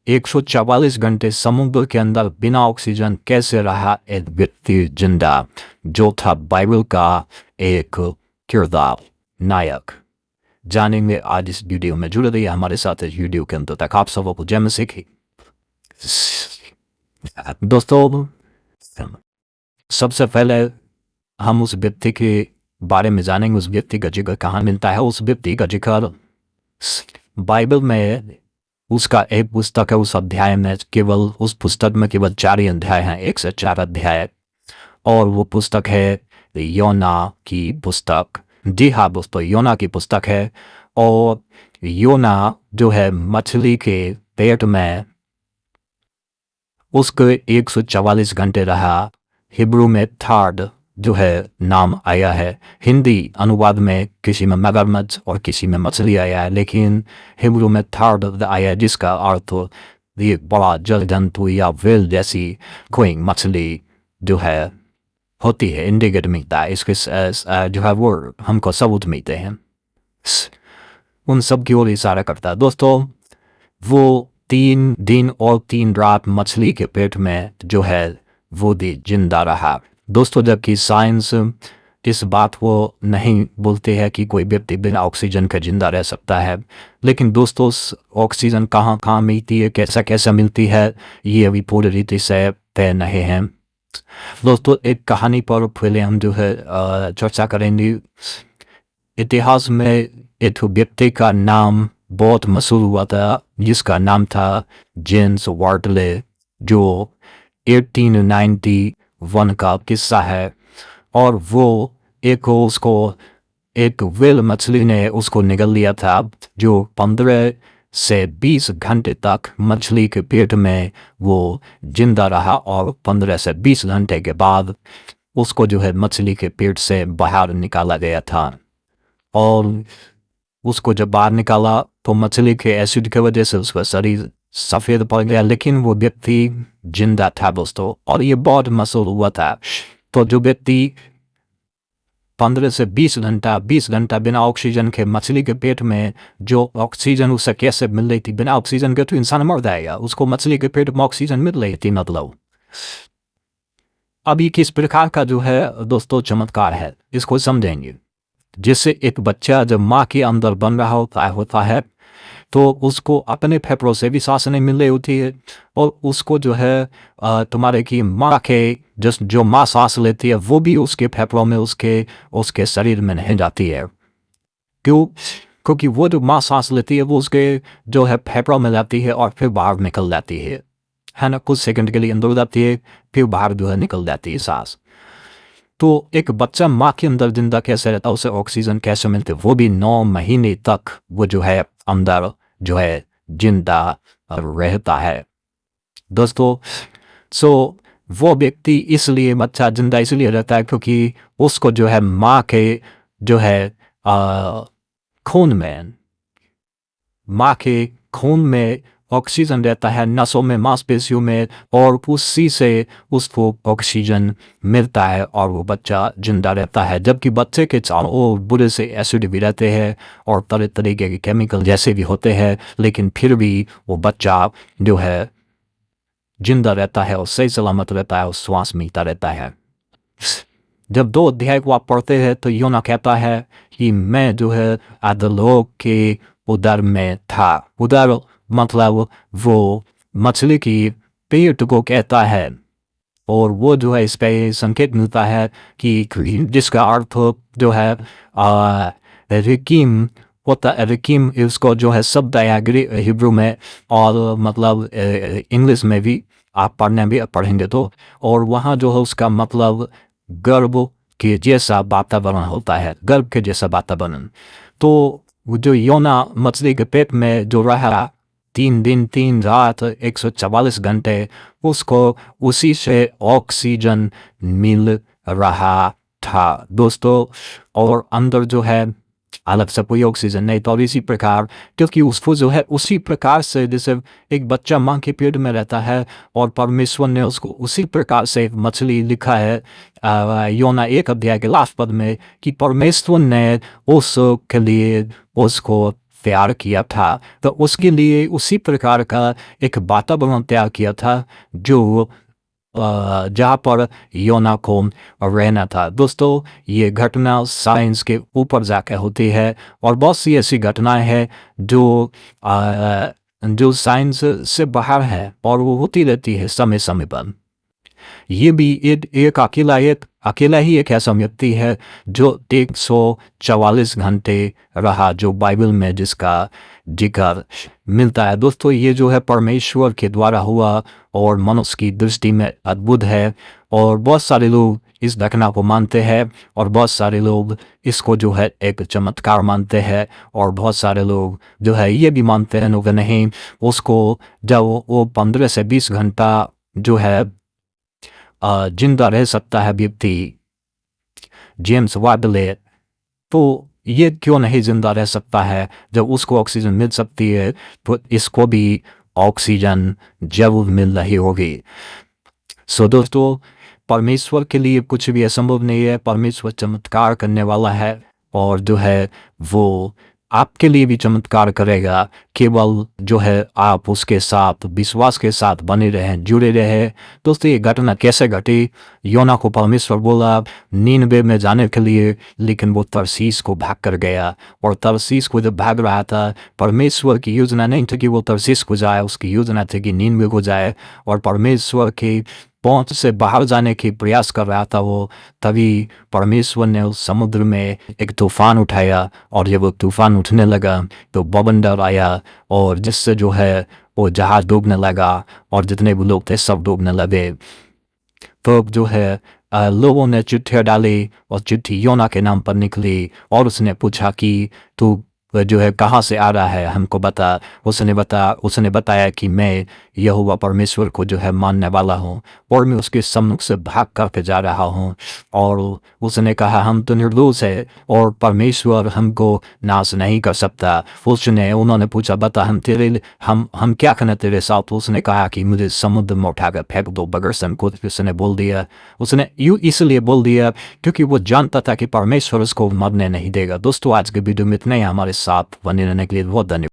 144 घंटे समुद्र के अंदर बिना ऑक्सीजन कैसे रहा एक व्यक्ति जिंदा, जो था बाइबल का एक किरदार नायक। जानेंगे आज इस वीडियो में। जुड़े रहिए हमारे साथ इस वीडियो के अंत तक। आप सबको जय मसीह की। दोस्तों, सबसे पहले हम उस व्यक्ति के बारे में जानेंगे, उस व्यक्ति का जिक्र कहाँ मिलता है। उस व्यक्ति का जिक्र बाइबल में उसका एक पुस्तक है, उस अध्याय में केवल, उस पुस्तक में केवल 4 ही अध्याय हैं, 1 से 4 अध्याय, और वो पुस्तक है योना की पुस्तक। जी हाँ दोस्तों, योना की पुस्तक है। और योना जो है मछली के पेट में उसके 144 घंटे रहा। हिब्रू में थर्ड जो है नाम आया है। हिंदी अनुवाद में किसी में मगरमच्छ और किसी में मछली आया है, लेकिन हिब्रू में थर्ड आया है, जिसका अर्थ ये बड़ा जल जंतु या व्हेल जैसी कोई मछली जो है होती है। इंडिकेट मिलता है इसके जो है वो हमको सबूत मिलते हैं, उन सब की ओर इशारा करता है। दोस्तों, वो 3 दिन और 3 रात मछली के पेट में जो है वो भी जिंदा रहा। दोस्तों, जबकि साइंस इस बात को नहीं बोलते हैं कि कोई व्यक्ति बिना ऑक्सीजन के जिंदा रह सकता है, लेकिन दोस्तों ऑक्सीजन कहाँ मिलती है, कैसे मिलती है, ये अभी पूरी रीति से तय नहीं है। दोस्तों, एक कहानी पर पहले हम जो है चर्चा करेंगे। इतिहास में एक व्यक्ति का नाम बहुत मशहूर हुआ था, जिसका नाम था जेम्स वार्टले, जो 1891 का किस्सा है। और वो उसको एक व्हेल मछली ने उसको निगल लिया था, जो 15 से 20 घंटे तक मछली के पेट में वो जिंदा रहा। और 15 से 20 घंटे के बाद उसको जो है मछली के पेट से बाहर निकाला गया था। और उसको जब बाहर निकाला तो मछली के एसिड की वजह से उसका शरीर सफ़ेद पड़ गया, लेकिन वो व्यक्ति जिंदा था दोस्तों, और ये बहुत मशहूर हुआ था। तो जो व्यक्ति 15 से 20 घंटा बिना ऑक्सीजन के मछली के पेट में, जो ऑक्सीजन उसे कैसे मिल रही थी, बिना ऑक्सीजन के तो इंसान मर जाएगा, उसको मछली के पेट में ऑक्सीजन मिल रही थी। मतलब अभी किस प्रकार का जो है दोस्तों चमत्कार है, इसको समझेंगे। जिससे एक बच्चा जब माँ के अंदर बन रहा होता है तो उसको अपने फेफड़ों से भी सांस नहीं मिल रही होती है, और उसको जो है तुम्हारे की माँ के जो माँ सांस लेती है वो भी उसके फेफड़ों में, उसके शरीर में नहीं जाती है। क्यों? क्योंकि वो जो माँ सांस लेती है वो उसके जो है फेफड़ों में जाती है और फिर बाहर निकल जाती है ना। कुछ सेकंड के लिए अंदर जाती है, फिर बाहर जो है निकल जाती है सांस। तो एक बच्चा माँ के अंदर जिंदा कैसे रहता है, उसे ऑक्सीजन कैसे मिलती है, वो भी 9 महीने तक वो जो है अंदर जो है जिंदा रहता है दोस्तों। वो व्यक्ति इसलिए बच्चा जिंदा इसलिए रहता है क्योंकि उसको जो है माँ के जो है माँ के खून में ऑक्सीजन रहता है, नसों में, मांसपेशियों में, और उसी से उसको ऑक्सीजन मिलता है और वो बच्चा जिंदा रहता है। जबकि बच्चे के चारों ओर बुरे से एसिड भी रहते हैं और तरह तरीके के केमिकल जैसे भी होते हैं, लेकिन फिर भी वो बच्चा जो है जिंदा रहता है और सही सलामत रहता है और श्वास मिलता रहता है। जब 2 अध्याय को आप पढ़ते हैं तो योना कहता है कि मैं जो है अधोलोक के उदर में था। उदर मतलब वो मछली की पेट को कहता है, और वो जो है इस पे संकेत मिलता है कि जिसका अर्थ जो है रिकीम होता है। रिकीम इसको जो है शब्द आया हिब्रू में, और मतलब इंग्लिश में भी आप पढ़ेंगे तो, और वहाँ जो है उसका मतलब गर्भ के जैसा वातावरण होता है, गर्भ के जैसा वातावरण। तो जो योना मछली के पेट में जो रहा 3 दिन 3 रात 144 घंटे, उसको उसी से ऑक्सीजन मिल रहा था दोस्तों। और अंदर जो है अलग से कोई ऑक्सीजन नहीं। तो इसी प्रकार, क्योंकि उसको जो है उसी प्रकार से जैसे एक बच्चा माँ के पेट में रहता है, और परमेश्वर ने उसको उसी प्रकार से मछली लिखा है योना 1 अध्याय के लास्ट पद में कि परमेश्वर ने उसके लिए उसको तैयार किया था, तो उसके लिए उसी प्रकार का एक वातावरण तैयार किया था जो जहाँ पर योना को रहना था। दोस्तों, ये घटना साइंस के ऊपर जाकर होती है और बहुत सी ऐसी घटनाएं हैं जो साइंस से बाहर है और वो होती रहती है समय समय पर। ये भी अकेला ही एक ऐसा व्यक्ति है जो 144 घंटे रहा, जो बाइबल में जिसका जिक्र मिलता है। दोस्तों, ये जो है परमेश्वर के द्वारा हुआ और मनुष्य की दृष्टि में अद्भुत है और बहुत सारे लोग इस घटना को मानते हैं और बहुत सारे लोग इसको जो है एक चमत्कार मानते हैं और बहुत सारे लोग जो है ये भी मानते हैं कि नहीं, उसको जब वो 15 से 20 घंटा जो है जिंदा रह सकता है व्यक्ति जेम्स वाडले, तो ये क्यों नहीं जिंदा रह सकता है? जब उसको ऑक्सीजन मिल सकती है तो इसको भी ऑक्सीजन जरूर मिल रही होगी। सो दोस्तों, परमेश्वर के लिए कुछ भी असंभव नहीं है। परमेश्वर चमत्कार करने वाला है और जो है वो आपके लिए भी चमत्कार करेगा। केवल जो है आप उसके साथ विश्वास के साथ बने रहें, जुड़े रहें। दोस्तों, ये घटना कैसे घटी? योना को परमेश्वर बोला नीनवे में जाने के लिए, लेकिन वो तरसीस को भाग कर गया और तरसीस को जब भाग रहा था, परमेश्वर की योजना नहीं थी कि वो तरसीस को जाए, उसकी योजना थी कि नीनवे को जाए और परमेश्वर की पहुंच से बाहर जाने की प्रयास कर रहा था वो। तभी परमेश्वर ने उस समुद्र में एक तूफान उठाया और जब वो तूफान उठने लगा तो बवंडर आया और जिससे जो है वो जहाज डूबने लगा और जितने भी लोग थे सब डूबने लगे। तो जो है लोगों ने चिट्ठियाँ डाली और चिट्ठी योना के नाम पर निकली और उसने पूछा कि तू जो है कहाँ से आ रहा है, हमको बता। उसने बताया कि मैं यहोवा परमेश्वर को जो है मानने वाला हूँ और मैं उसके सम्मुख से भाग करके जा रहा हूँ। और उसने कहा हम तो निर्दोष है और परमेश्वर हमको नाश नहीं कर सकता। उन्होंने पूछा बता हम क्या करना तेरे साथ? तो उसने कहा कि मुझे समुद्र में उठाकर फेंक दो बगैर संकोच। उसने बोल दिया, उसने इसलिए बोल दिया क्योंकि वो जानता था कि परमेश्वर उसको मरने नहीं देगा। दोस्तों, आज के वीडियो में इतना ही। हमारे साथ बने रहने के लिए बहुत धन्यवाद।